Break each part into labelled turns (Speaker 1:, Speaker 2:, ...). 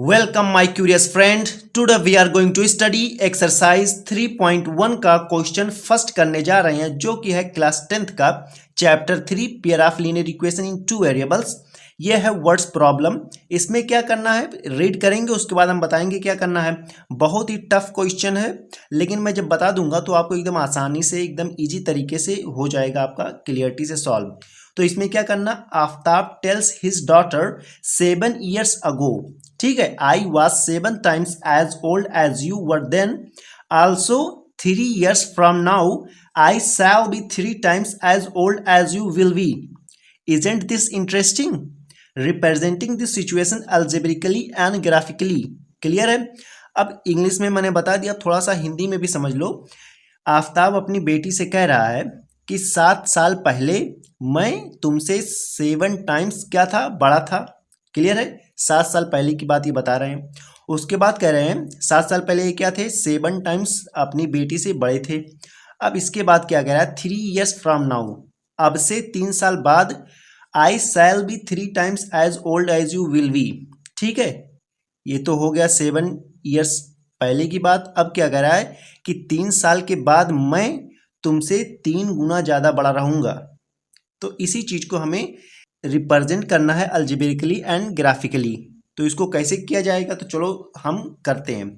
Speaker 1: Welcome my curious friend. Today we are going to study exercise 3.1 का question first करने जा रहे हैं जो कि है क्लास 10th का chapter 3 pair of linear equation in two variables. ये है वर्ड्स प्रॉब्लम। इसमें क्या करना है रीड करेंगे, उसके बाद हम बताएंगे क्या करना है। बहुत ही टफ क्वेश्चन है, लेकिन मैं जब बता दूंगा तो आपको एकदम आसानी से एकदम इजी तरीके से हो जाएगा, आपका क्लियरिटी से सॉल्व। तो इसमें क्या करना, Aftab tells his daughter 7 years ago, ठीक है, I was 7 times as old as you were then, also 3 years from now I shall be 3 times as old as you will be. Isn't this interesting? Representing the situation algebraically and graphically. Clear है। अब English में मैंने बता दिया, थोड़ा सा हिंदी में भी समझ लो। आफ्ताब अपनी बेटी से कह रहा है कि 7 साल पहले मैं तुमसे 7 times क्या था, बड़ा था। क्लियर है, 7 साल पहले की बात ये बता रहे हैं। उसके बाद कह रहे हैं 7 साल पहले ये क्या थे, 7 times अपनी बेटी से बड़े थे। अब इसके बाद क्या कह रहा है, 3 years फ्रॉम नाउ, अब से 3 साल बाद, I shall be 3 times as old as you will be. ठीक है, ये तो हो गया 7 years पहले की बात। अब क्या कह रहा है कि 3 साल के बाद मैं तुमसे 3 गुना ज़्यादा बड़ा रहूँगा। तो इसी चीज़ को हमें रिप्रेजेंट करना है अल्जेब्रिकली एंड ग्राफिकली। तो इसको कैसे किया जाएगा, तो चलो हम करते हैं।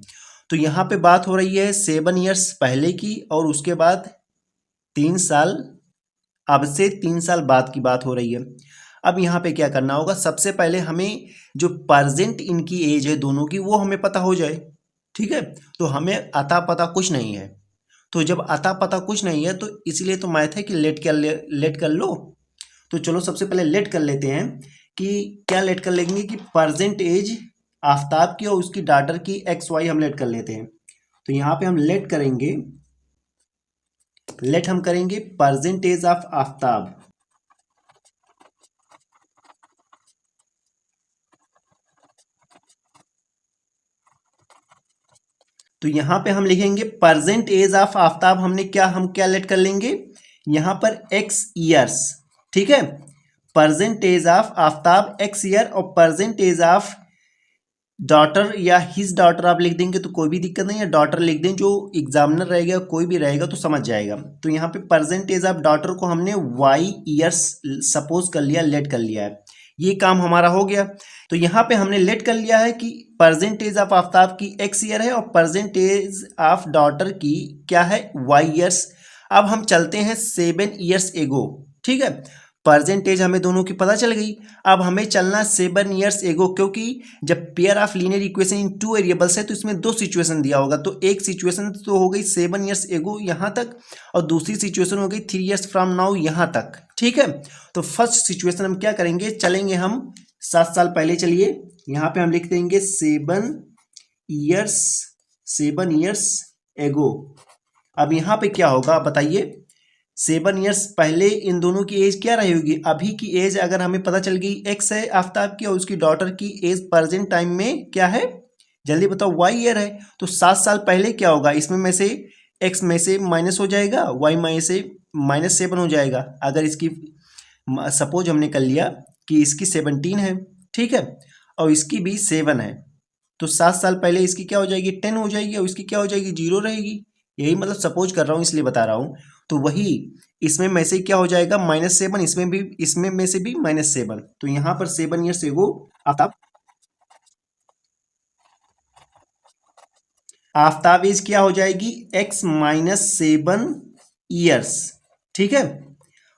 Speaker 1: तो यहाँ पे बात हो रही है 7 years पहले की, और उसके बाद 3 साल, अब से 3 साल बाद की बात हो रही है। अब यहाँ पे क्या करना होगा, सबसे पहले हमें जो प्रेजेंट इनकी एज है दोनों की वो हमें पता हो जाए। ठीक है, तो हमें अता पता कुछ नहीं है। तो जब अता पता कुछ नहीं है तो इसलिए तो मैथ है कि लेट कर लो। तो चलो सबसे पहले लेट कर लेते हैं कि क्या लेट कर लेंगे कि प्रेजेंट एज आफ्ताब की और उसकी डॉटर की XY हम लेट कर लेते हैं। तो यहाँ पे हम लेट करेंगे, लेट हम करेंगे प्रेजेंट एज ऑफ आफ्ताब। तो यहाँ पे हम लिखेंगे प्रेजेंट एज ऑफ आफ्ताब, हमने क्या, हम क्या लेट कर लेंगे यहाँ पर X years। ठीक है, present age of Aftab X year, और प्रेजेंट एज ऑफ डॉटर या हिज डॉटर आप लिख देंगे तो कोई भी दिक्कत नहीं है, डॉटर लिख दें, जो एग्जामिनर रहेगा कोई भी रहेगा तो समझ जाएगा। तो यहाँ पे प्रेजेंट एज ऑफ डॉटर को हमने Y years सपोज कर लिया, लेट कर लिया है, ये काम हमारा हो गया। तो यहाँ पे हमने लेट कर लिया है कि प्रेजेंट एज ऑफ आफ्ताब की X year है और प्रेजेंट एज ऑफ डॉटर की क्या है, Y years। अब हम चलते हैं 7 years एगो। ठीक है, प्रेजेंट एज हमें दोनों की पता चल गई। अब हमें चलना 7 years एगो, क्योंकि जब pair of linear equation in two variables है तो इसमें 2 सिचुएशन दिया होगा। तो एक सिचुएशन तो हो गई 7 years एगो यहाँ तक, और दूसरी सिचुएशन हो गई 3 years फ्रॉम नाउ यहाँ तक। ठीक है, तो फर्स्ट सिचुएशन हम क्या करेंगे, चलेंगे हम 7 साल पहले। चलिए यहाँ पे हम लिख देंगे 7 years एगो। अब यहाँ पे क्या होगा बताइए, 7 years पहले इन दोनों की एज क्या रही होगी, अभी की एज अगर हमें पता चल गई X है आफ्ताब की, और उसकी डॉटर की एज प्रेजेंट टाइम में क्या है, जल्दी बताओ, Y year है। तो 7 साल पहले क्या होगा, इसमें में से X में से माइनस हो जाएगा, Y में से -7 हो जाएगा। अगर इसकी सपोज हमने कर लिया कि इसकी 17 है, ठीक है, और इसकी भी 7 है, तो 7 साल पहले इसकी क्या हो जाएगी, 10 हो जाएगी, और इसकी क्या हो जाएगी, 0 रहेगी। यही मतलब सपोज कर रहा हूँ इसलिए बता रहा हूँ। तो वही इसमें में से क्या हो जाएगा, -7, इसमें भी, इसमें में से भी -7। तो यहाँ पर 7 years एगो आफ्ताब एज क्या हो जाएगी, X -7 years। ठीक है,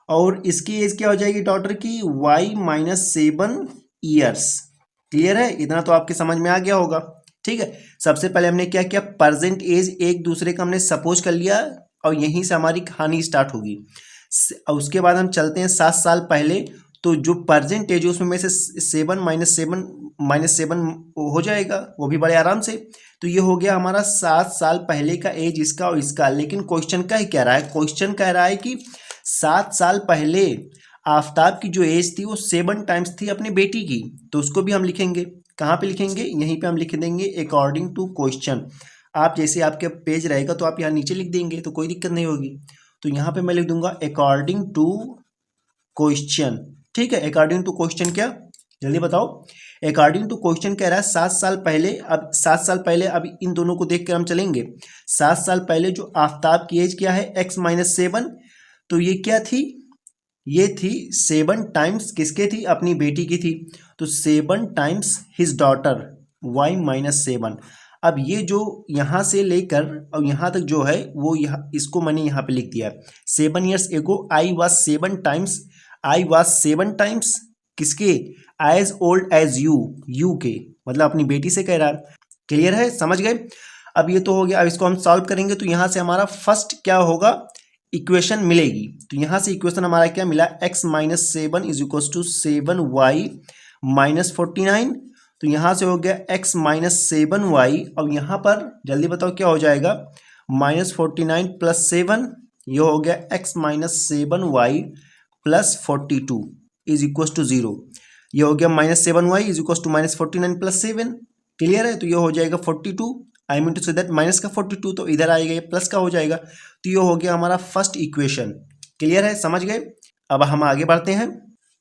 Speaker 1: और इसकी एज क्या हो जाएगी डॉटर की, Y -7 years। क्लियर है, इतना तो आपके समझ में आ गया होगा। ठीक है, सबसे पहले हमने क्या किया, प्रेजेंट एज एक दूसरे का हमने सपोज कर लिया, और यहीं से हमारी कहानी स्टार्ट होगी। और उसके बाद हम चलते हैं 7 साल पहले। तो जो प्रेजेंट एज उसमें में से 7 -7 हो जाएगा, वो भी बड़े आराम से। तो ये हो गया हमारा 7 साल पहले का एज, इसका और इसका। लेकिन क्वेश्चन का ही कह रहा है, क्वेश्चन कह रहा है कि 7 साल पहले आफ्ताब की जो एज थी वो 7 times थी अपनी बेटी की। तो उसको भी हम लिखेंगे, कहाँ पे लिखेंगे, यहीं पे हम लिख देंगे अकॉर्डिंग टू क्वेश्चन। आप जैसे आपके पेज रहेगा तो आप यहाँ नीचे लिख देंगे तो कोई दिक्कत नहीं होगी। तो यहाँ पे मैं लिख दूंगा अकॉर्डिंग टू क्वेश्चन। ठीक है, अकॉर्डिंग टू क्वेश्चन क्या, जल्दी बताओ। अकॉर्डिंग टू क्वेश्चन कह रहा है 7 साल पहले, अब 7 साल पहले, अब इन दोनों को देख कर हम चलेंगे। 7 साल पहले जो आफ्ताब की एज क्या है, x-7, तो ये क्या थी, ये थी 7 टाइम्स किसके थी, अपनी बेटी की थी, तो 7 टाइम्स हिज डॉटर y-7। अब ये जो यहाँ से लेकर और यहाँ तक जो है वो यहाँ, इसको मैंने यहाँ पे लिख दिया 7 years ago I was 7 times, I was 7 times किसके, एज ओल्ड एज यू के, मतलब अपनी बेटी से कह रहा है। क्लियर है, समझ गए। अब ये तो हो गया, अब इसको हम सॉल्व करेंगे तो यहाँ से हमारा फर्स्ट क्या होगा, इक्वेशन मिलेगी। तो यहाँ से इक्वेशन हमारा क्या मिला, x-7 is equal to 7y-49। तो यहाँ से हो गया x-7y, और यहाँ पर जल्दी बताओ क्या हो जाएगा, -49 + 7, ये हो गया x-7y + 42 इज इक्वल टू 0। ये हो गया -7y is equal to -49 + 7। Clear है, तो ये हो जाएगा 42, I mean to say that minus का 42, तो इधर आएगा ये प्लस का हो जाएगा। तो ये हो गया हमारा फर्स्ट इक्वेशन। क्लियर है, समझ गए। अब हम आगे बढ़ते हैं।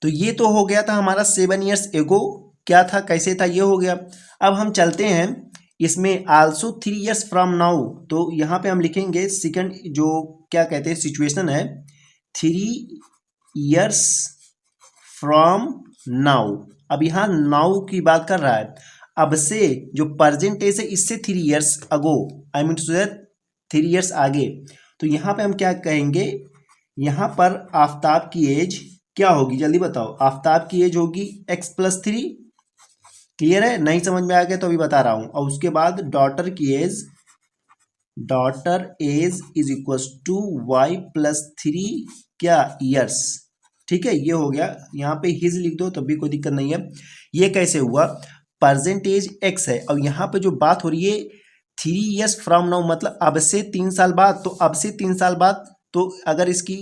Speaker 1: तो ये तो हो गया था हमारा 7 years ago क्या था, कैसे था, ये हो गया। अब हम चलते हैं इसमें आल्सो 3 years फ्रॉम नाउ। तो यहाँ पे हम लिखेंगे सेकंड जो क्या कहते हैं सिचुएशन है, 3 years फ्रॉम नाउ। अब यहाँ नाउ की बात कर रहा है, अब से जो परसेंटेज है इससे 3 years ago, I mean to say 3 years आगे। तो यहाँ पे हम क्या कहेंगे, यहाँ पर आफ्ताब की एज क्या होगी, जल्दी बताओ। आफ्ताब की एज होगी x+3। क्लियर है, नहीं समझ में आ गया तो अभी बता रहा हूँ। और उसके बाद डॉटर की age, daughter age is equal to y+3 क्या, ईयर्स। ठीक है, ये हो गया। यहाँ पे हिज लिख दो तब भी कोई दिक्कत नहीं है। ये कैसे हुआ, परसेंटेज x है और यहाँ पे जो बात हो रही है 3 years फ्रॉम नाउ, मतलब अब से 3 साल बाद। तो अब से 3 साल बाद, तो अगर इसकी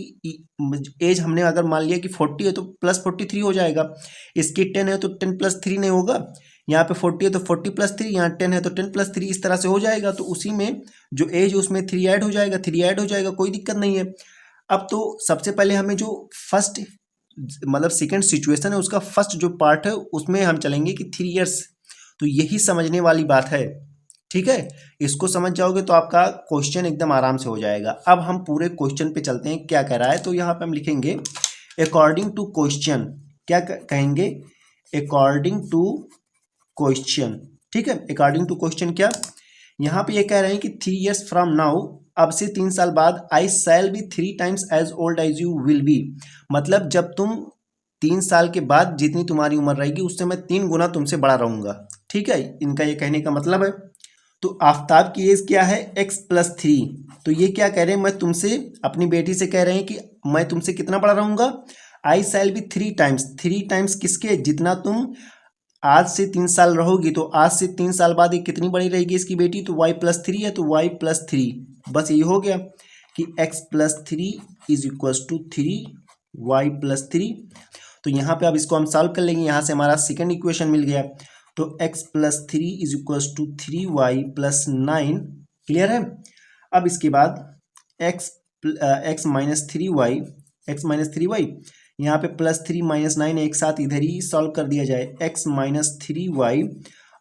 Speaker 1: एज हमने अगर मान लिया कि 40 है तो +43 हो जाएगा। इसकी 10 है तो 10 + 3 नहीं होगा, यहाँ पे 40 है तो 40 + 3, यहाँ 10 है तो 10 + 3, इस तरह से हो जाएगा। तो उसी में जो एज उसमें 3 ऐड हो जाएगा, 3 ऐड हो जाएगा, कोई दिक्कत नहीं है। अब तो सबसे पहले हमें जो फर्स्ट मतलब सेकंड सिचुएशन है उसका फर्स्ट जो पार्ट है उसमें हम चलेंगे कि 3 years। तो यही समझने वाली बात है। ठीक है, इसको समझ जाओगे तो आपका क्वेश्चन एकदम आराम से हो जाएगा। अब हम पूरे क्वेश्चन पे चलते हैं, क्या कह रहा है। तो यहाँ पे हम लिखेंगे अकॉर्डिंग टू क्वेश्चन, क्या कहेंगे, अकॉर्डिंग टू क्वेश्चन। ठीक है, अकॉर्डिंग टू क्वेश्चन क्या, यहाँ पे ये कह रहे हैं कि 3 years फ्रॉम नाउ, अब से 3 साल बाद, I shall be 3 times as old as you will be. मतलब जब तुम 3 साल के बाद जितनी तुम्हारी उम्र रहेगी उससे मैं 3 गुना तुमसे बड़ा रहूंगा। ठीक है, इनका ये कहने का मतलब है। तो आफ्ताब की एज क्या है, x+3। तो ये क्या कह रहे हैं, मैं तुमसे, अपनी बेटी से कह रहे हैं कि मैं तुमसे कितना बड़ा रहूंगा, आई शैल बी 3 times। 3 times किसके, जितना तुम आज से 3 साल रहोगी। तो आज से 3 साल बाद ये कितनी बड़ी रहेगी इसकी बेटी, तो y+3 है, तो y+3। बस ये हो गया कि x+3 is equal to 3y+3। तो यहाँ पे अब इसको हम सॉल्व कर लेंगे, यहाँ से हमारा सेकंड इक्वेशन मिल गया। तो x+3 is equal to 3y+9। Clear है। अब इसके बाद x-3y यहाँ पे +3 - 9 एक साथ इधर ही सॉल्व कर दिया जाए, x-3y,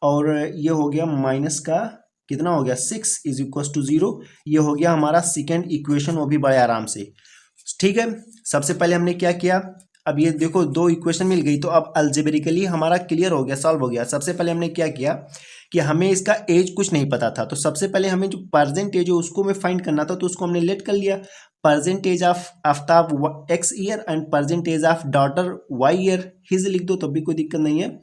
Speaker 1: और ये हो गया माइनस का कितना हो गया 6 इज इक्वल टू 0। ये हो गया हमारा सेकंड इक्वेशन, वो भी बड़े आराम से। ठीक है, सबसे पहले हमने क्या किया, अब ये देखो 2 इक्वेशन मिल गई, तो अब अलजेब्रिकली हमारा क्लियर हो गया, सॉल्व हो गया। सबसे पहले हमने क्या किया कि हमें इसका एज कुछ नहीं पता था, तो सबसे पहले हमें जो परसेंटेज है उसको हमें फाइंड करना था, तो उसको हमने लेट कर लिया। Percentage of Aftab x year and percentage of daughter y year, his लिख दो तब भी कोई दिक्कत नहीं है।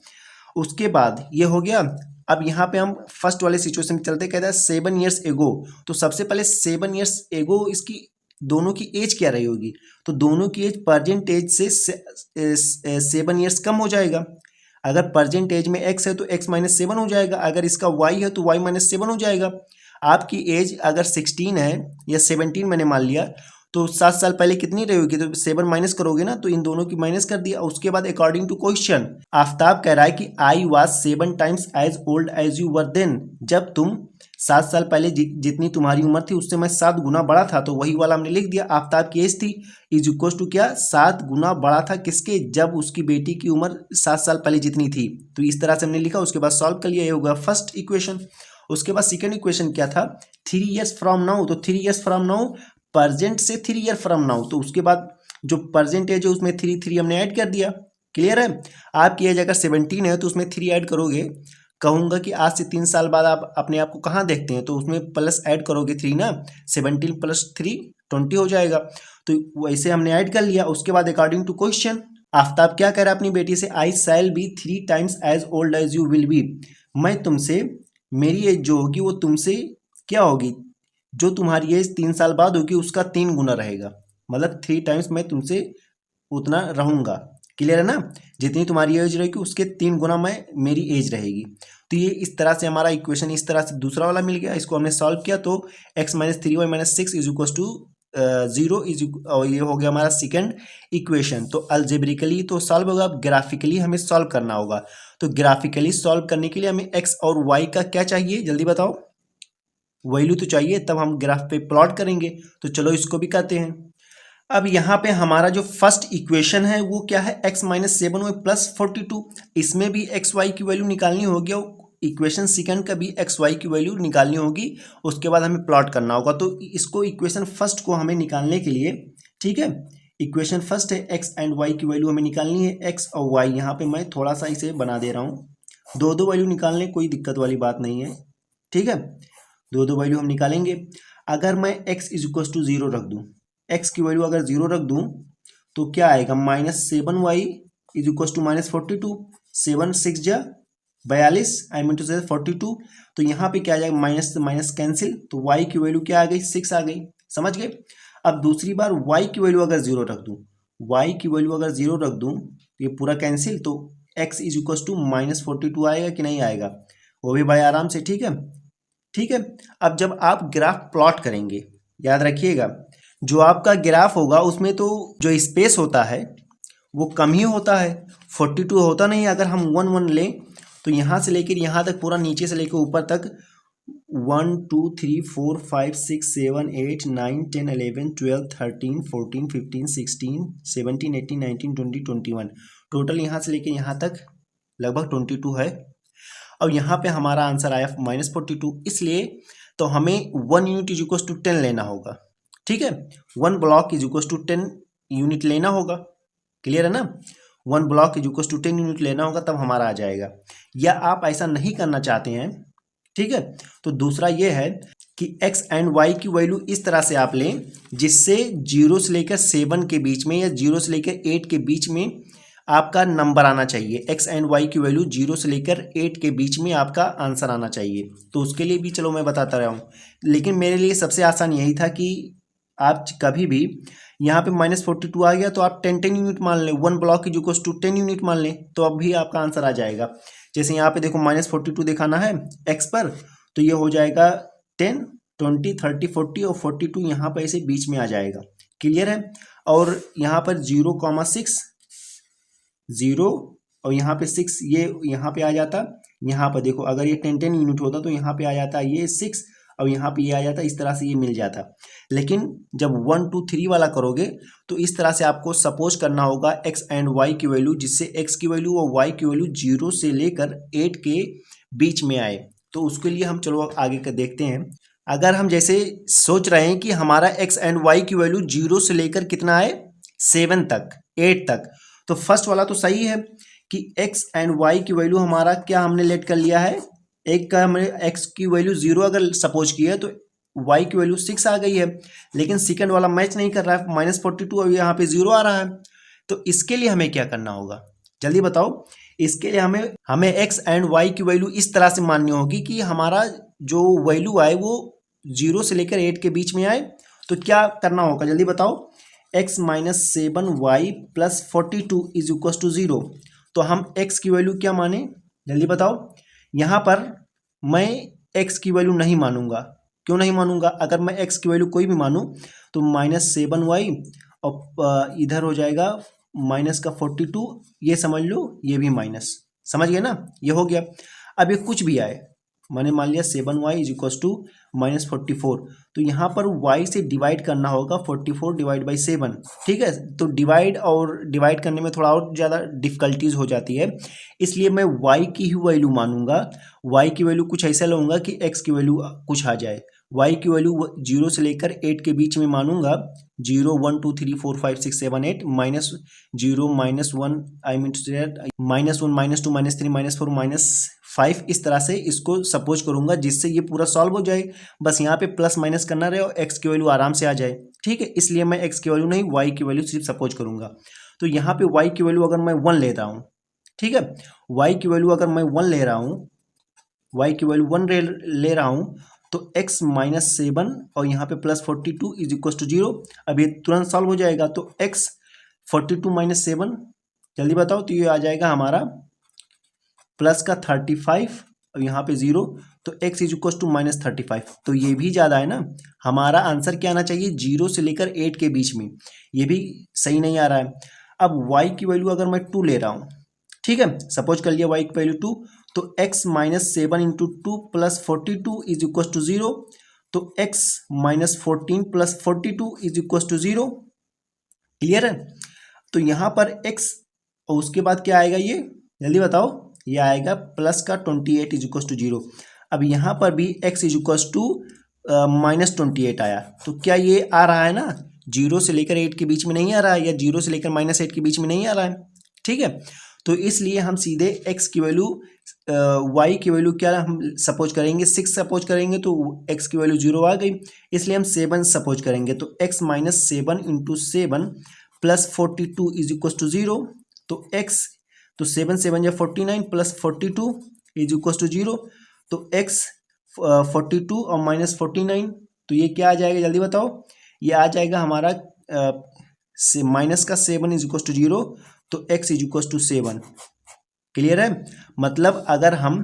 Speaker 1: उसके बाद ये हो गया। अब यहाँ पे हम फर्स्ट वाले सिचुएशन में चलते, कहता है 7 years एगो। तो सबसे पहले 7 years एगो इसकी दोनों की एज क्या रही होगी, तो दोनों की एज परसेंटेज से 7 years कम हो जाएगा। अगर परसेंटेज में x है तो x-7 हो जाएगा, अगर इसका y है तो y-7 हो जाएगा। आपकी एज अगर 16 है या 17 मैंने मान लिया, तो 7 साल पहले कितनी रही होगी, तो 7 माइनस करोगे ना, तो इन दोनों की माइनस कर दिया। उसके बाद अकॉर्डिंग टू क्वेश्चन आफ्ताब कह रहा है कि I was 7 times as old as you were then, जब तुम 7 साल पहले जितनी तुम्हारी उम्र थी उससे मैं 7 गुना बड़ा था, तो वही वाला हमने लिख दिया। आफ्ताब की एज थी इज इक्वल टू क्या, 7 गुना बड़ा था किसके, जब उसकी बेटी की उम्र 7 साल पहले जितनी थी। तो इस तरह से हमने लिखा, उसके बाद सॉल्व कर लिया, ये होगा फर्स्ट इक्वेशन। उसके बाद सेकंड इक्वेशन क्या था, 3 ईयर्स फ्रॉम नाउ, तो 3 ईयर्स फ्रॉम नाउ प्रेजेंट से 3 ईयर फ्रॉम नाउ, तो उसके बाद जो प्रेजेंट एज है उसमें 3 हमने ऐड कर दिया। क्लियर है। आपकी एज अगर 17 है तो उसमें 3 ऐड करोगे। कहूँगा कि आज से 3 साल बाद आप अपने आप को कहाँ देखते हैं, तो उसमें प्लस ऐड करोगे 3 ना, 17 प्लस 3 20 हो जाएगा। तो वैसे हमने ऐड कर लिया। उसके बाद अकॉर्डिंग टू क्वेश्चन आफ्ताब क्या कह रहा है अपनी बेटी से, I shall be 3 times as old as you will be, मैं तुमसे, मेरी एज जो होगी वो तुमसे क्या होगी, जो तुम्हारी एज 3 साल बाद होगी उसका 3 गुना रहेगा, मतलब 3 टाइम्स मैं तुमसे उतना रहूँगा। क्लियर है ना, जितनी तुम्हारी एज रहेगी उसके 3 गुना मेरी एज रहेगी। तो ये इस तरह से हमारा इक्वेशन इस तरह से दूसरा वाला मिल गया। इसको हमने सॉल्व किया तो x minus 3y minus 6 is equal to 0 और ये हो गया हमारा सेकंड इक्वेशन। तो अल्जेब्रिकली तो सॉल्व होगा, अब ग्राफिकली हमें सॉल्व करना होगा। तो ग्राफिकली सॉल्व करने के लिए हमें x और y का क्या चाहिए, जल्दी बताओ, वैल्यू तो चाहिए, तब हम ग्राफ पे प्लॉट करेंगे। तो चलो इसको भी करते हैं। अब यहाँ पे हमारा जो फर्स्ट इक्वेशन है वो क्या है, x माइनस 7y प्लस 42, इसमें भी एक्स वाई की वैल्यू निकालनी होगी और इक्वेशन सेकंड का भी एक्स वाई की वैल्यू निकालनी होगी। उसके बाद हमें प्लॉट करना होगा। तो इसको इक्वेशन फर्स्ट को हमें निकालने के लिए, ठीक है, इक्वेशन फर्स्ट है x एंड y की वैल्यू हमें निकालनी है, x और y। यहाँ पे मैं थोड़ा सा इसे बना दे रहा हूँ, दो वैल्यू निकालने, कोई दिक्कत वाली बात नहीं है, ठीक है, दो वैल्यू हम निकालेंगे। अगर मैं x इज इक्वल टू 0 रख दूँ, x की वैल्यू अगर 0 रख दूं तो क्या आएगा, -7y इज इक्वल टू -42, 7 6 जा 42, आई मीन टू से 42। तो यहाँ पे क्या आ जाएगा, माइनस से माइनस कैंसिल, तो y की वैल्यू क्या आ गई, 6 आ गई। समझ गए। अब दूसरी बार y की वैल्यू अगर 0 रख दूं, y की वैल्यू अगर 0 रख दूं तो ये पूरा कैंसिल, तो x इज इक्वल टू -42 आएगा कि नहीं आएगा, वो भी भाई आराम से, ठीक है, ठीक है। अब जब आप ग्राफ प्लॉट करेंगे, याद रखिएगा, जो आपका ग्राफ होगा उसमें तो जो स्पेस होता है वो कम ही होता है, 42 होता नहीं। अगर हम 1 1 लें तो यहाँ से लेकर यहाँ तक पूरा नीचे से लेकर ऊपर तक 1 2 3 4 5 6 7 8 9 10 11 12 13 14 15 16 17 18 19 20 21, टोटल यहाँ से लेकर यहाँ तक लगभग 22 है। और यहाँ पे हमारा आंसर आया -42, इसलिए तो हमें 1 यूनिट इज इक्वल टू 10 लेना होगा, ठीक है, 1 block is equal to 10 unit लेना होगा। क्लियर है ना, 1 block is equal to 10 unit लेना होगा, तब हमारा आ जाएगा। या आप ऐसा नहीं करना चाहते हैं, ठीक है, तो दूसरा ये है कि x एंड y की वैल्यू इस तरह से आप लें जिससे 0 से लेकर 7 के बीच में या 0 से लेकर 8 के बीच में आपका नंबर आना चाहिए। x एंड y की वैल्यू 0 से लेकर 8 के बीच में आपका आंसर आना चाहिए। तो उसके लिए भी चलो मैं बताता रहा हूँ, लेकिन मेरे लिए सबसे आसान यही था कि आप कभी भी यहाँ पे -42 आ गया तो आप 10 यूनिट मान लें, 1 block is equal to 10 unit मान लें, तो अब भी आपका आंसर आ जाएगा। जैसे यहाँ पे देखो -42 दिखाना है x पर, तो ये हो जाएगा 10 20 30 40 और 42 यहाँ पर ऐसे बीच में आ जाएगा। क्लियर है। और यहाँ पर 0,6 0 और यहाँ पे 6, ये यहाँ पे आ जाता, यहाँ पर देखो अगर ये 10 यूनिट होता तो यहाँ पे आ जाता ये 6 और यहाँ पे ये आ जाता, इस तरह से ये मिल जाता। लेकिन जब 1 2 3 वाला करोगे तो इस तरह से आपको सपोज करना होगा x एंड y की वैल्यू, जिससे x की वैल्यू और y की वैल्यू 0 से लेकर 8 के बीच में आए। तो उसके लिए हम चलो आगे का देखते हैं। अगर हम जैसे सोच रहे हैं कि हमारा x एंड y की वैल्यू 0 से लेकर कितना आए, 7 तक 8 तक, तो फर्स्ट वाला तो सही है कि x एंड y की वैल्यू हमारा क्या हमने लेट कर लिया है, एक का हमने x की वैल्यू 0 अगर सपोज की है तो y की वैल्यू 6 आ गई है। लेकिन सेकंड वाला मैच नहीं कर रहा है, -42 और यहाँ पे 0 आ रहा है। तो इसके लिए हमें क्या करना होगा, जल्दी बताओ। इसके लिए हमें x एंड y की वैल्यू इस तरह से माननी होगी कि हमारा जो वैल्यू आए वो 0 से लेकर 8 के बीच में आए। तो क्या करना होगा, जल्दी बताओ। x minus 7y plus 42 is equal to 0। तो हम x की वैल्यू क्या माने, जल्दी बताओ। यहाँ पर मैं x की वैल्यू नहीं मानूंगा, क्यों नहीं मानूंगा? अगर मैं x की वैल्यू कोई भी मानूं तो -7y और इधर हो जाएगा माइनस का 42, ये समझ लो, ये भी माइनस, समझ गए ना? ये हो गया। अब ये कुछ भी आए, मैंने मान लिया 7y इज इक्वल टू -44, तो यहाँ पर y से डिवाइड करना होगा 44 डिवाइड बाई 7, ठीक है? तो डिवाइड और डिवाइड करने में थोड़ा और ज़्यादा डिफ़िकल्टीज हो जाती है, इसलिए मैं y की ही वैल्यू मानूंगा। y की वैल्यू कुछ ऐसा लूँगा कि x की वैल्यू कुछ आ जाए। y की वैल्यू 0 से लेकर 8 के बीच में मानूंगा, 0 1 2 3 4 5 6 7 8, -0 -1 आई मीन -1 -2 -3 -4 -5, इस तरह से इसको सपोज करूंगा जिससे ये पूरा सॉल्व हो जाए। बस यहाँ पे प्लस माइनस करना रहे और x की वैल्यू आराम से आ जाए, ठीक है? इसलिए मैं x की वैल्यू नहीं y की वैल्यू सिर्फ सपोज करूंगा। तो यहाँ पे y की वैल्यू अगर मैं 1 ले रहा हूँ, ठीक है, y की वैल्यू अगर मैं 1 ले रहा हूँ, y की वैल्यू 1 ले रहा हूँ, तो x -7 और यहाँ पे +42 इज इक्वल टू 0। अब ये तुरंत सॉल्व हो जाएगा, तो x 42 - 7, जल्दी बताओ, तो ये आ जाएगा हमारा प्लस का 35 और यहाँ पे 0, तो x इज इक्वल टू -35, तो ये भी ज़्यादा है ना। हमारा आंसर क्या आना चाहिए? 0 से लेकर 8 के बीच में, ये भी सही नहीं आ रहा है। अब y की वैल्यू अगर मैं 2 ले रहा हूँ, ठीक है, सपोज कर लिया y की वैल्यू 2, तो x -7 into 2 + 42 is equal to 0, तो x -14 + 42 is equal to 0। Clear है? तो यहाँ पर x और उसके बाद क्या आएगा, ये जल्दी बताओ, ये आएगा प्लस का 28 इज इक्वल टू 0। अब यहाँ पर भी x इज इक्वल टू -28 आया, तो क्या ये आ रहा है ना, 0 से लेकर 8 के बीच में नहीं आ रहा है, या 0 से लेकर -8 के बीच में नहीं आ रहा है, ठीक है? तो इसलिए हम सीधे x की वैल्यू y की वैल्यू क्या हम सपोज करेंगे, 6 सपोज करेंगे, तो x की वैल्यू 0 आ गई, इसलिए हम 7 सपोज करेंगे, तो x -7 into 7 + 42 is equal to 0, तो x, तो 7 7 या 49 + 42 इज इक्वल टू 0, तो x 42 और -49, तो ये क्या आ जाएगा, जल्दी बताओ? ये आ जाएगा हमारा माइनस का 7 इज इक्वल टू 0, तो x is equal to 7। Clear है? मतलब अगर हम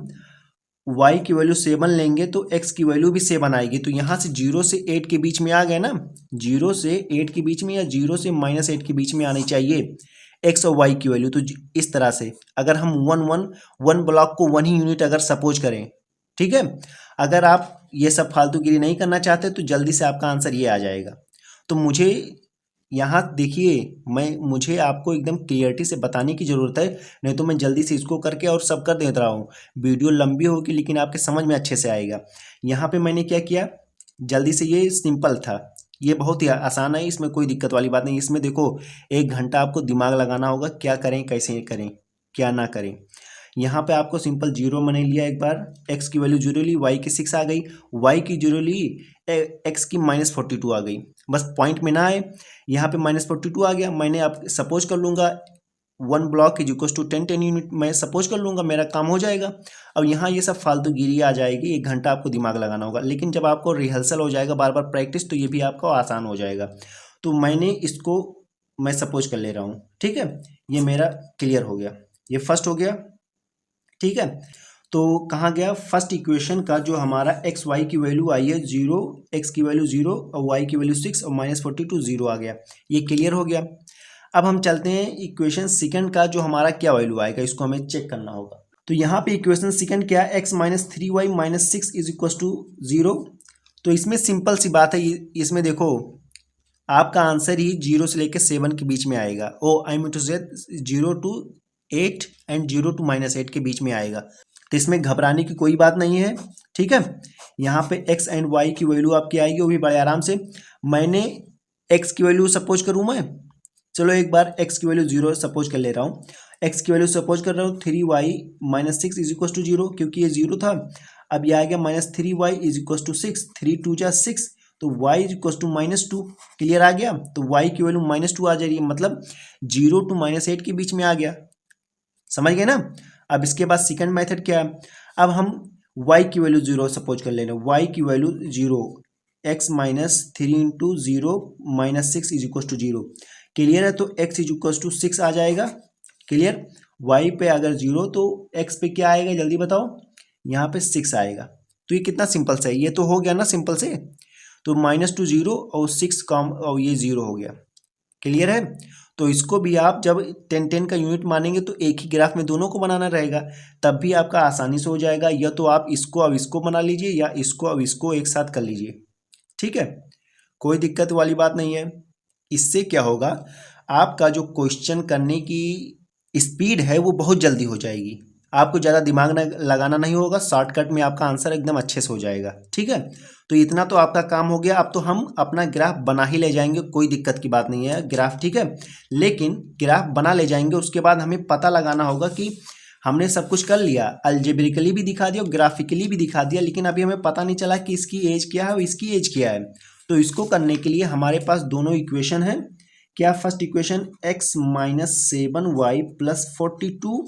Speaker 1: y की वैल्यू 7 लेंगे तो x की वैल्यू भी 7 आएगी, तो यहाँ से 0 से 8 के बीच में आ गए ना, 0 से 8 के बीच में या 0 से -8 के बीच में आनी चाहिए x और y की वैल्यू। तो इस तरह से अगर हम वन ब्लॉक को 1 ही यूनिट अगर सपोज करें, ठीक है, अगर आप ये सब फालतूगिरी नहीं करना चाहते तो जल्दी से आपका आंसर ये आ जाएगा। तो मुझे यहाँ देखिए, मुझे आपको एकदम क्लियरिटी से बताने की ज़रूरत है, नहीं तो मैं जल्दी से इसको करके और सब कर देता रहा हूँ। वीडियो लंबी होगी लेकिन आपके समझ में अच्छे से आएगा। यहाँ पे मैंने क्या किया, जल्दी से, ये सिंपल था, ये बहुत ही आसान है, इसमें कोई दिक्कत वाली बात नहीं। इसमें देखो 1 घंटा आपको दिमाग लगाना होगा, क्या करें, कैसे करें, क्या ना करें। यहाँ पे आपको सिंपल 0 मैंने लिया, एक बार x की वैल्यू 0 ली, y की 6 आ गई, y की 0 ली, x की -42 आ गई। बस पॉइंट में ना आए, यहाँ पे -42 आ गया, मैंने आप सपोज कर लूँगा 1 block is equal to 10 unit, मैं सपोज कर लूँगा, मेरा काम हो जाएगा। अब यहाँ ये सब फालतूगिरी आ जाएगी, 1 घंटा आपको दिमाग लगाना होगा, लेकिन जब आपको रिहर्सल हो जाएगा, बार बार प्रैक्टिस, तो ये भी आपको आसान हो जाएगा। तो मैंने इसको मैं सपोज कर ले रहा हूँ, ठीक है, ये मेरा क्लियर हो गया, ये फर्स्ट हो गया, ठीक है। तो कहाँ गया फर्स्ट इक्वेशन का, जो हमारा एक्स वाई की वैल्यू आई है 0, एक्स की वैल्यू 0 और वाई की वैल्यू 6 और -42 0 आ गया, ये क्लियर हो गया। अब हम चलते हैं इक्वेशन सेकंड का, जो हमारा क्या वैल्यू आएगा, इसको हमें चेक करना होगा। तो यहाँ पे इक्वेशन सेकंड क्या है, x - 3y - 6 is equal to 0। तो इसमें सिंपल सी बात है, इसमें देखो आपका आंसर ही 0 से लेकर 7 के बीच में आएगा, ओ आई मीन टू से 0 to 8 एंड 0 to -8 के बीच में आएगा। तो इसमें घबराने की कोई बात नहीं है, ठीक है। यहाँ पे x एंड y की वैल्यू आपकी आएगी, वो भी बड़े आराम से। मैंने x की वैल्यू सपोज करूँ मैं, चलो एक बार x की वैल्यू 0 सपोज कर ले रहा हूँ, x की वैल्यू सपोज कर रहा हूँ 3y - 6 इज इक्वल टू 0, क्योंकि ये 0 था। अब ये आ गया -3y इज इक्वल टू 6, 3 2 जा 6, तो y is equal to -2, clear आ गया। तो y की वैल्यू -2 आ जा रही है, मतलब 0 to -8 के बीच में आ गया, समझ गए ना। अब इसके बाद सेकंड मेथड क्या है, अब हम y की वैल्यू 0 सपोज कर ले रहे हैं, y की value 0, x - 3 into 0 - 6 is equal to 0, clear है। तो x इज इक्वल टू 6 आ जाएगा, क्लियर। y पे अगर 0 तो x पे क्या आएगा, जल्दी बताओ, यहाँ पे 6 आएगा, तो ये कितना सिंपल से है, ये तो हो गया ना सिंपल से। तो -2 0 और 6 कॉम और ये 0 हो गया। क्लियर है। तो इसको भी आप जब 10-10 का यूनिट मानेंगे तो एक ही ग्राफ में दोनों को बनाना रहेगा, तब भी आपका आसानी से हो जाएगा। या तो आप इसको अब इसको बना लीजिए या इसको अब इसको एक साथ कर लीजिए, ठीक है, कोई दिक्कत वाली बात नहीं है। इससे क्या होगा, आपका जो क्वेश्चन करने की स्पीड है वो बहुत जल्दी हो जाएगी, आपको ज़्यादा दिमाग लगाना नहीं होगा, शॉर्टकट में आपका आंसर एकदम अच्छे से हो जाएगा, ठीक है। तो इतना तो आपका काम हो गया। अब तो हम अपना ग्राफ बना ही ले जाएंगे, कोई दिक्कत की बात नहीं है ग्राफ, ठीक है। लेकिन ग्राफ बना ले जाएंगे, उसके बाद हमें पता लगाना होगा कि हमने सब कुछ कर लिया, अलजेब्रिकली भी दिखा दिया और ग्राफिकली भी दिखा दिया, लेकिन अभी हमें पता नहीं चला कि इसकी एज क्या है और इसकी एज क्या है। तो इसको करने के लिए हमारे पास दोनों इक्वेशन है। क्या, first equation x - 7y + 42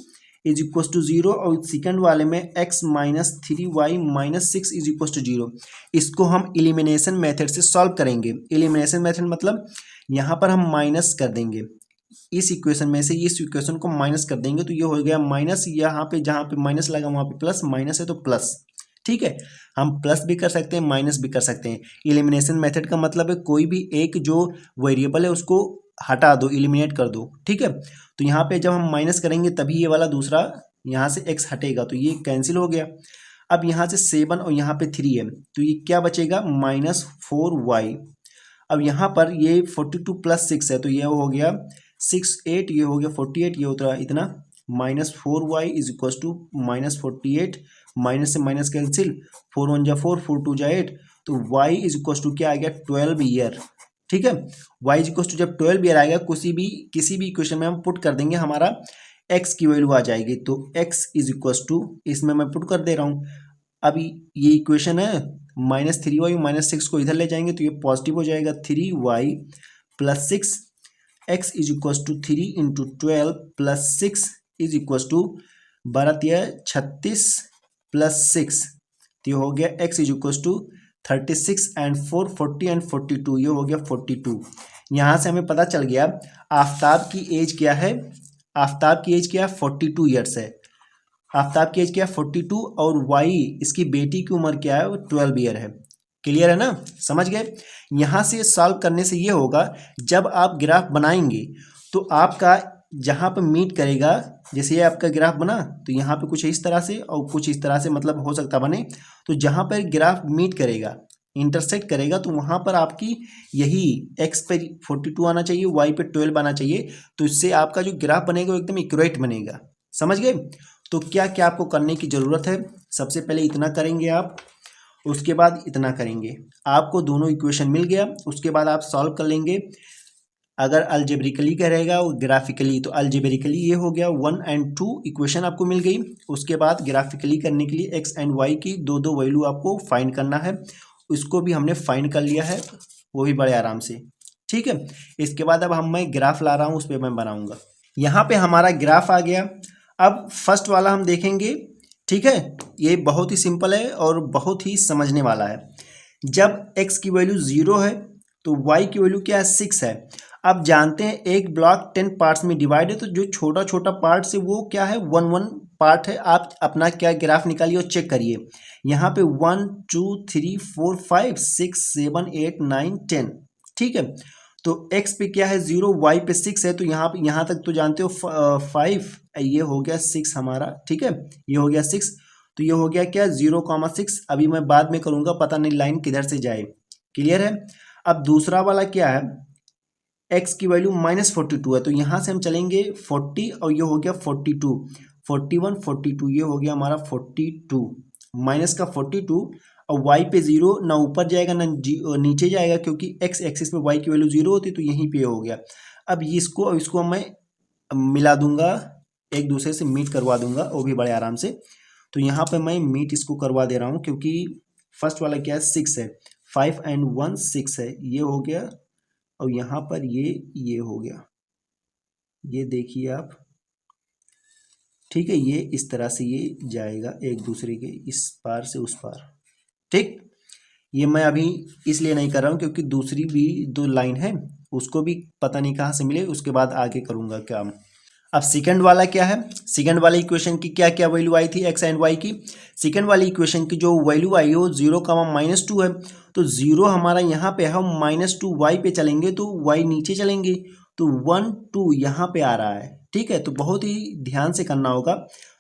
Speaker 1: is equal to 0 और सेकंड वाले में x - 3y - 6 is equal to 0। इसको हम एलिमिनेशन मेथड से सॉल्व करेंगे। एलिमिनेशन मेथड मतलब यहाँ पर हम माइनस कर देंगे, इस इक्वेशन में से इस इक्वेशन को माइनस कर देंगे, तो ये हो गया माइनस, यहाँ पे जहाँ पे माइनस लगा वहाँ पे प्लस, माइनस है तो प्लस, ठीक है। हम प्लस भी कर सकते हैं, माइनस भी कर सकते हैं। एलिमिनेशन मेथड का मतलब है कोई भी एक जो वेरिएबल है उसको हटा दो, एलिमिनेट कर दो, ठीक है। तो यहाँ पे जब हम माइनस करेंगे तभी ये वाला दूसरा यहाँ से x हटेगा, तो ये कैंसिल हो गया। अब यहाँ से 7 और यहाँ पे 3 है, तो ये क्या बचेगा, -4y। अब यहाँ पर ये 42 + 6 है, तो ये हो गया 6 8, ये हो गया 48, ये उतरा इतना, -4y is equal to -48, minus से माइनस कैंसिल, 4 1 जा 4, 4 2 जा 8, तो y इज इक्व टू क्या आ गया, 12 ईयर, ठीक है। y इज इक्व टू जब 12 ईयर आएगा, किसी भी इक्वेशन में हम पुट कर देंगे, हमारा x की वैल्यू आ जाएगी। तो x इज इक्व टू, इसमें मैं पुट कर दे रहा हूँ। अभी ये इक्वेशन है, -3y -6 को इधर ले जाएंगे तो ये पॉजिटिव हो जाएगा, 3y + 6, x is equal to 3 × 12 + 6 is equal to 12 36 + 6, तो ये हो गया x is equal to 36 and 4 40 and 42, ये हो गया 42। यहाँ से हमें पता चल गया आफ्ताब की एज क्या है, आफ्ताब की एज क्या है, 42 ईयर्स है। आफ्ताब की एज क्या है, 42, और y इसकी बेटी की उम्र क्या है, वो 12 ईयर है। क्लियर है ना, समझ गए। यहाँ से सॉल्व करने से ये होगा, जब आप ग्राफ बनाएंगे तो आपका जहाँ पर मीट करेगा, जैसे ये आपका ग्राफ बना तो यहाँ पे कुछ इस तरह से और कुछ इस तरह से, मतलब हो सकता बने, तो जहाँ पर ग्राफ मीट करेगा, इंटरसेक्ट करेगा, तो वहाँ पर आपकी यही x पे 42 आना चाहिए, y पे 12 आना चाहिए, तो इससे आपका जो ग्राफ बनेगा वो एकदम एक्यूरेट बनेगा, समझ गए। तो क्या क्या आपको करने की ज़रूरत है, सबसे पहले इतना करेंगे आप, उसके बाद इतना करेंगे, आपको दोनों इक्वेशन मिल गया। उसके बाद आप सॉल्व कर लेंगे, अगर अलजेब्रिकली का रहेगा और ग्राफिकली, तो अलजेब्रिकली ये हो गया 1 और 2 इक्वेशन आपको मिल गई। उसके बाद ग्राफिकली करने के लिए x एंड y की दो वैल्यू आपको फाइंड करना है, उसको भी हमने फाइंड कर लिया है, वो भी बड़े आराम से, ठीक है। इसके बाद अब मैं ग्राफ ला रहा हूँ, उस पर मैं बनाऊँगा। यहाँ पे हमारा ग्राफ आ गया। अब फर्स्ट वाला हम देखेंगे, ठीक है, ये बहुत ही सिंपल है और बहुत ही समझने वाला है। जब x की वैल्यू 0 है तो y की वैल्यू क्या है, 6 है। अब जानते हैं एक ब्लॉक 10 पार्ट्स में डिवाइड है, तो जो छोटा छोटा पार्ट है वो क्या है, 1 पार्ट है। आप अपना क्या ग्राफ निकालिए और चेक करिए, यहाँ पे 1 2 3 4 5 6 7 8 9 10, ठीक है। तो x पे क्या है 0, y पे 6 है, तो यहाँ तक तो जानते हो 5, ये हो गया 6 हमारा, ठीक है, ये हो गया 6, तो ये हो गया क्या 0,6। अभी मैं बाद में करूँगा, पता नहीं लाइन किधर से जाए, क्लियर है। अब दूसरा वाला क्या है, x की वैल्यू -42 है, तो यहाँ से हम चलेंगे 40 और ये हो गया 42, 41 42, ये हो गया हमारा 42, माइनस का 42, और y पे 0, ना ऊपर जाएगा ना नीचे जाएगा, क्योंकि x एक्सिस पे y की वैल्यू 0 होती है, तो यहीं पे हो गया। अब इसको और इसको मैं मिला दूंगा, एक दूसरे से मीट करवा दूंगा, वो भी बड़े आराम से। तो यहाँ पे मैं मीट इसको करवा दे रहा हूँ, क्योंकि फर्स्ट वाला क्या है 6 है, 5 एंड 1 6 है, ये हो गया, और यहाँ पर ये हो गया, ये देखिए आप, ठीक है। ये इस तरह से ये जाएगा एक दूसरे के इस पार से उस पार, ठीक। ये मैं अभी इसलिए नहीं कर रहा हूँ क्योंकि दूसरी भी 2 लाइन है, उसको भी पता नहीं कहाँ से मिले, उसके बाद आगे करूँगा काम। अब सेकंड वाला क्या है, सेकंड वाले इक्वेशन की क्या क्या वैल्यू आई थी एक्स एंड वाई की। सेकंड वाली इक्वेशन की जो वैल्यू आई है वो 0, -2 है। तो 0 हमारा यहाँ पे है, हम -2 वाई पे चलेंगे तो वाई नीचे चलेंगे, तो 1 2 यहाँ पे आ रहा है। ठीक है, तो बहुत ही ध्यान से करना होगा।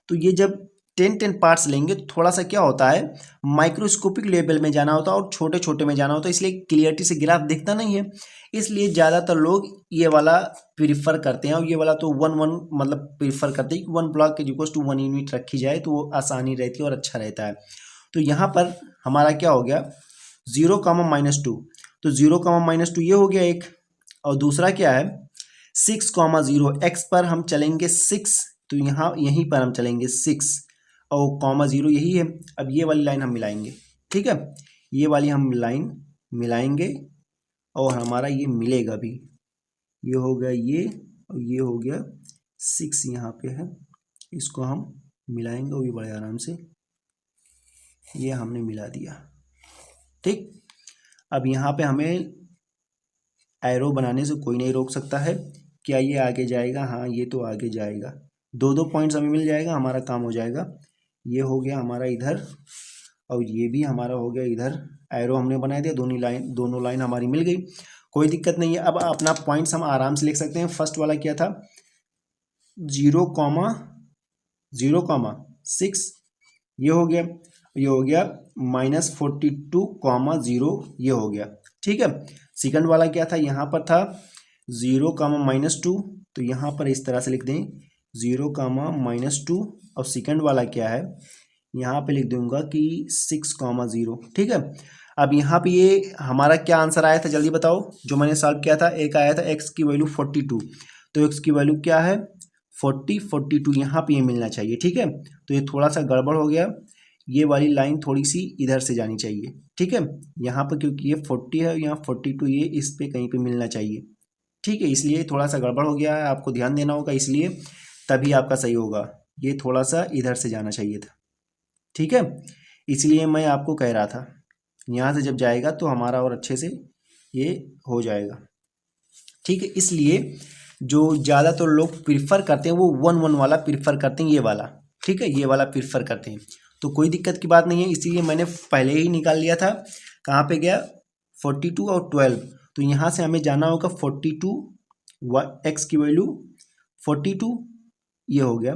Speaker 1: तो ये जब 10 पार्ट्स लेंगे तो थोड़ा सा क्या होता है, माइक्रोस्कोपिक लेवल में जाना होता है और छोटे छोटे में जाना होता है, इसलिए क्लियरिटी से ग्राफ दिखता नहीं है। इसलिए ज़्यादातर लोग ये वाला प्रीफर करते हैं, और ये वाला तो 1 मतलब प्रीफर करते हैं कि 1 ब्लॉक के इक्वल्स टू 1 यूनिट रखी जाए तो वो आसानी रहती है और अच्छा रहता है। तो यहाँ पर हमारा क्या हो गया, 0, -2। तो 0, -2 ये हो गया एक, और दूसरा क्या है 6, 0 एक्स पर हम चलेंगे 6, तो यहाँ यहीं पर हम चलेंगे 6 और -0 यही है। अब ये वाली लाइन हम मिलाएंगे, ठीक है, ये वाली हम लाइन मिलाएंगे और हमारा ये मिलेगा भी, ये हो गया ये, और ये हो गया 6 यहाँ पे है, इसको हम मिलाएंगे वो भी बड़े आराम से, ये हमने मिला दिया। ठीक, अब यहाँ पे हमें एरो बनाने से कोई नहीं रोक सकता है। क्या ये आगे जाएगा? हाँ, ये तो आगे जाएगा। 2 पॉइंट्स हमें मिल जाएगा, हमारा काम हो जाएगा। ये हो गया हमारा इधर, और ये भी हमारा हो गया इधर। एरो हमने बना दिया, दोनों लाइन हमारी मिल गई, कोई दिक्कत नहीं है। अब अपना पॉइंट्स हम आराम से लिख सकते हैं। फर्स्ट वाला क्या था, 0, 6, ये हो गया, ये हो गया -42, 0, ये हो गया। ठीक है, सेकंड वाला क्या था, यहाँ पर था 0, -2, तो यहाँ पर इस तरह से लिख दें 0, -2, और सेकंड वाला क्या है, यहाँ पे लिख दूंगा कि 6, 0। ठीक है, अब यहाँ पे ये हमारा क्या आंसर आया था जल्दी बताओ, जो मैंने सॉल्व किया था। एक आया था x की वैल्यू 42, तो x की वैल्यू क्या है 40, 42, यहाँ पे ये मिलना चाहिए। ठीक है, तो ये थोड़ा सा गड़बड़ हो गया, ये वाली लाइन थोड़ी सी इधर से जानी चाहिए। ठीक है, यहाँ पर क्योंकि ये 40 है, यहाँ 42, ये इस पे कहीं पे मिलना चाहिए। ठीक है, इसलिए थोड़ा सा गड़बड़ हो गया है, आपको ध्यान देना होगा, इसलिए तभी आपका सही होगा। ये थोड़ा सा इधर से जाना चाहिए था। ठीक है, इसलिए मैं आपको कह रहा था, यहाँ से जब जाएगा तो हमारा और अच्छे से ये हो जाएगा। ठीक है, इसलिए जो ज़्यादातर लोग प्रिफर करते हैं वो 1 वाला प्रिफर करते हैं, ये वाला। ठीक है, ये वाला प्रिफर करते हैं, तो कोई दिक्कत की बात नहीं है। इसीलिए मैंने पहले ही निकाल लिया था। कहाँ पे गया, 42 और 12, तो यहाँ से हमें जाना होगा 42, एक्स की वैल्यू 42, ये हो गया,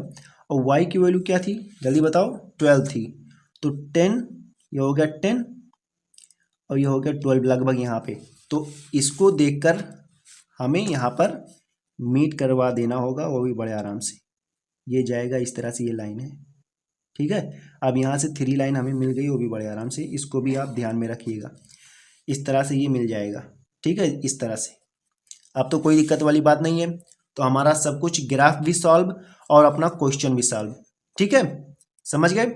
Speaker 1: और वाई की वैल्यू क्या थी जल्दी बताओ, 12 थी, तो 10, ये हो गया 10, और ये हो गया 12 लगभग यहाँ पे। तो इसको देखकर हमें यहाँ पर मीट करवा देना होगा, वो भी बड़े आराम से। ये जाएगा इस तरह से, ये लाइन है। ठीक है, अब यहाँ से 3 लाइन हमें मिल गई, वो भी बड़े आराम से। इसको भी आप ध्यान में रखिएगा, इस तरह से ये मिल जाएगा। ठीक है, इस तरह से। अब तो कोई दिक्कत वाली बात नहीं है, तो हमारा सब कुछ ग्राफ भी सॉल्व और अपना क्वेश्चन भी सॉल्व। ठीक है, समझ गए,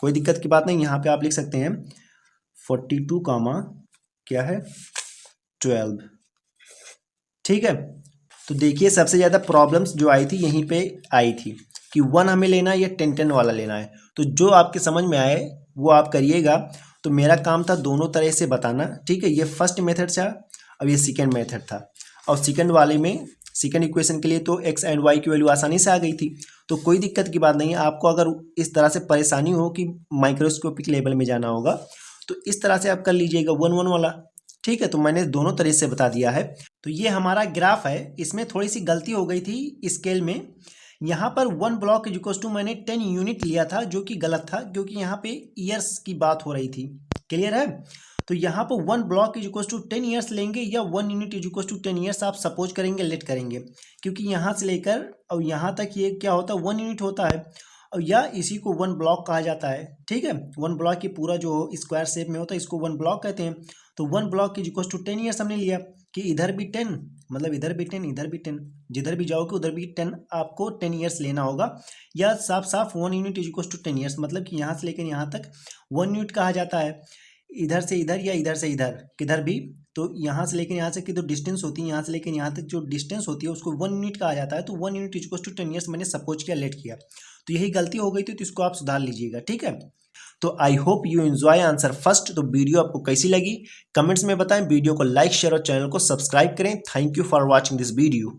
Speaker 1: कोई दिक्कत की बात नहीं। यहाँ पे आप लिख सकते हैं 42, क्या है 12। ठीक है, तो देखिए सबसे ज़्यादा प्रॉब्लम्स जो आई थी यहीं पे आई थी कि 1 हमें लेना है या 10 वाला लेना है। तो जो आपके समझ में आए वो आप करिएगा। तो मेरा काम था दोनों तरह से बताना। ठीक है, ये फर्स्ट मेथड था, अब ये सेकंड मेथड था। और सेकंड वाले में सेकंड इक्वेशन के लिए तो एक्स एंड वाई की वैल्यू आसानी से आ गई थी, तो कोई दिक्कत की बात नहीं है। आपको अगर इस तरह से परेशानी हो कि माइक्रोस्कोपिक लेवल में जाना होगा तो इस तरह से आप कर लीजिएगा 1 वाला। ठीक है, तो मैंने दोनों तरह से बता दिया है। तो ये हमारा ग्राफ है, इसमें थोड़ी सी गलती हो गई थी स्केल में। यहाँ पर 1 ब्लॉक इक्वल्स टू मैंने 10 यूनिट लिया था, जो कि गलत था, क्योंकि यहाँ पे ईयर्स की बात हो रही थी। क्लियर है, तो यहाँ पर 1 block is equals to 10 years लेंगे, या 1 unit is equals to 10 years आप सपोज करेंगे, लेट करेंगे, क्योंकि यहाँ से लेकर और यहाँ तक ये क्या होता है 1 यूनिट होता है, और या इसी को 1 ब्लॉक कहा जाता है। ठीक है, 1 ब्लॉक की पूरा जो स्क्वायर शेप में होता है इसको 1 ब्लॉक कहते हैं। तो 1 block is equals to 10 years हमने लिया कि इधर भी 10, मतलब इधर भी 10, इधर भी 10, जिधर भी जाओगे उधर भी 10, आपको 10 ईयर्स लेना होगा। या साफ साफ 1 unit is equals to 10 years, मतलब कि यहाँ से लेकर यहाँ तक 1 यूनिट कहा जाता है। इधर से इधर या इधर से इधर किधर भी, तो यहाँ से लेकर यहाँ से की जो डिस्टेंस होती है, यहाँ से लेकर यहाँ तक जो डिस्टेंस होती है उसको 1 यूनिट कहा जाता है। तो 1 unit is equals to 10 years मैंने सपोज किया, लेट किया, तो यही गलती हो गई थी, तो इसको आप सुधार लीजिएगा। ठीक है, तो I hope you enjoy answer first. तो वीडियो आपको कैसी लगी कमेंट्स में बताएं, वीडियो को लाइक शेयर और चैनल को सब्सक्राइब करें। Thank you for watching this video.